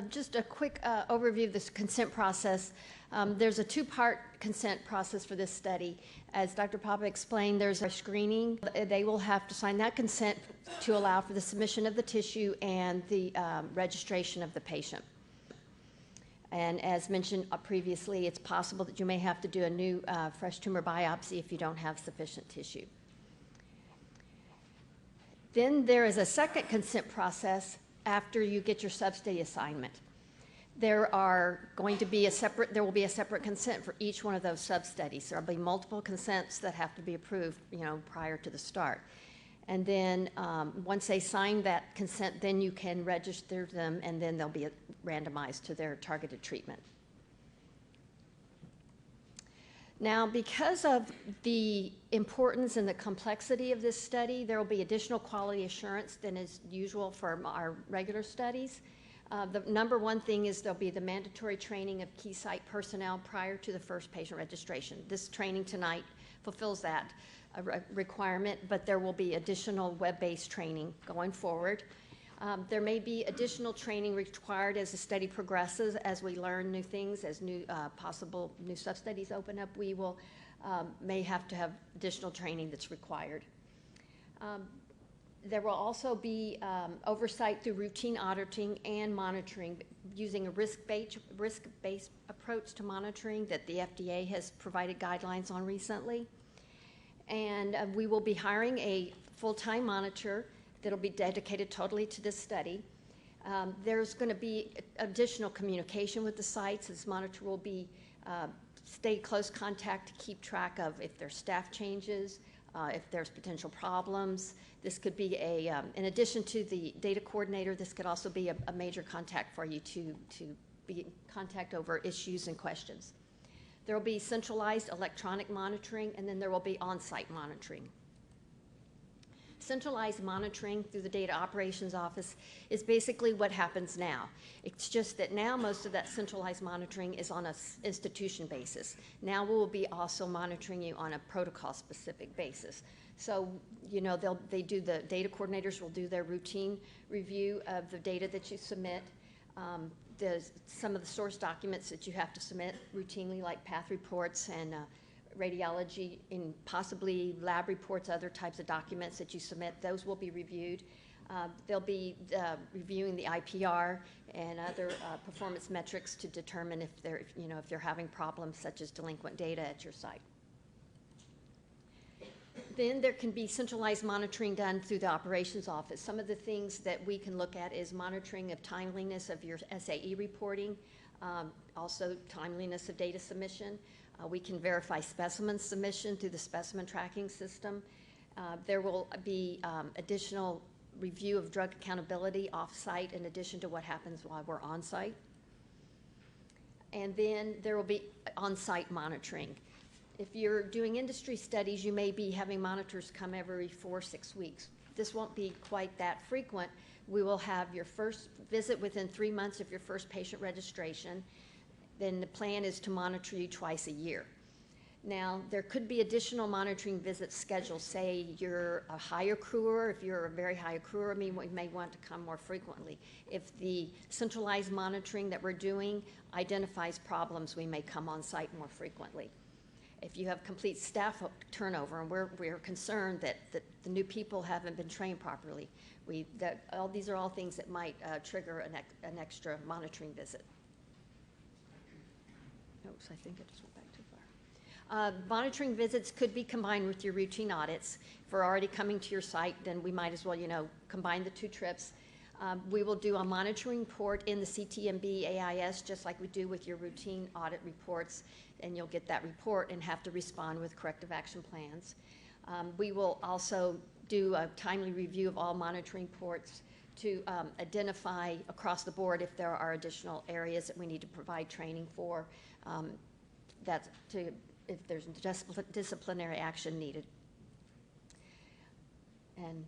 Just a quick overview of this consent process. There's a two-part consent process for this study. As Dr. Papa explained, there's a screening. They will have to sign that consent to allow for the submission of the tissue and the registration of the patient. And as mentioned previously, it's possible that you may have to do a new fresh tumor biopsy if you don't have sufficient tissue. Then there is a second consent process after you get your substudy assignment. There will be a separate consent for each one of those substudies. There will be multiple consents that have to be approved, prior to the start. And then once they sign that consent, then you can register them, and then they'll be randomized to their targeted treatment. Now, because of the importance and the complexity of this study, there will be additional quality assurance than is usual for our regular studies. The number one thing is there'll be the mandatory training of key site personnel prior to the first patient registration. This training tonight fulfills that requirement, but there will be additional web-based training going forward. There may be additional training required as the study progresses, as we learn new things, as possible new sub-studies open up. We will may have to have additional training that's required. There will also be oversight through routine auditing and monitoring using a risk-based approach to monitoring that the FDA has provided guidelines on recently. And we will be hiring a full-time monitor that'll be dedicated totally to this study. There's going to be additional communication with the sites. This monitor will be stay close contact to keep track of if there's staff changes, if there's potential problems. This could be in addition to the data coordinator, this could also be a major contact for you to be in contact over issues and questions. There will be centralized electronic monitoring, and then there will be on-site monitoring. Centralized monitoring through the Data Operations Office is basically what happens now. It's just that now most of that centralized monitoring is on an institution basis. Now we will be also monitoring you on a protocol-specific basis. So, the data coordinators will do their routine review of the data that you submit. Some of the source documents that you have to submit routinely, like path reports and radiology, and possibly lab reports, other types of documents that you submit, those will be reviewed. They'll be reviewing the IPR and other performance metrics to determine if they're having problems such as delinquent data at your site. Then there can be centralized monitoring done through the operations office. Some of the things that we can look at is monitoring of timeliness of your SAE reporting, also timeliness of data submission. We can verify specimen submission through the specimen tracking system. There will be additional review of drug accountability off-site in addition to what happens while we're on-site. And then there will be on-site monitoring. If you're doing industry studies, you may be having monitors come every 4 or 6 weeks. This won't be quite that frequent. We will have your first visit within 3 months of your first patient registration. Then the plan is to monitor you twice a year. Now, there could be additional monitoring visits scheduled. Say you're a high accruer. If you're a very high accruer, we may want to come more frequently. If the centralized monitoring that we're doing identifies problems, we may come on site more frequently. If you have complete staff turnover, and we're concerned that the new people haven't been trained properly, these are all things that might trigger an extra monitoring visit. Oops, I think I just went back too far. Monitoring visits could be combined with your routine audits. If we're already coming to your site, then we might as well, combine the two trips. We will do a monitoring report in the CTMB AIS, just like we do with your routine audit reports, and you'll get that report and have to respond with corrective action plans. We will also do a timely review of all monitoring reports to identify across the board if there are additional areas that we need to provide training for, if there's disciplinary action needed. And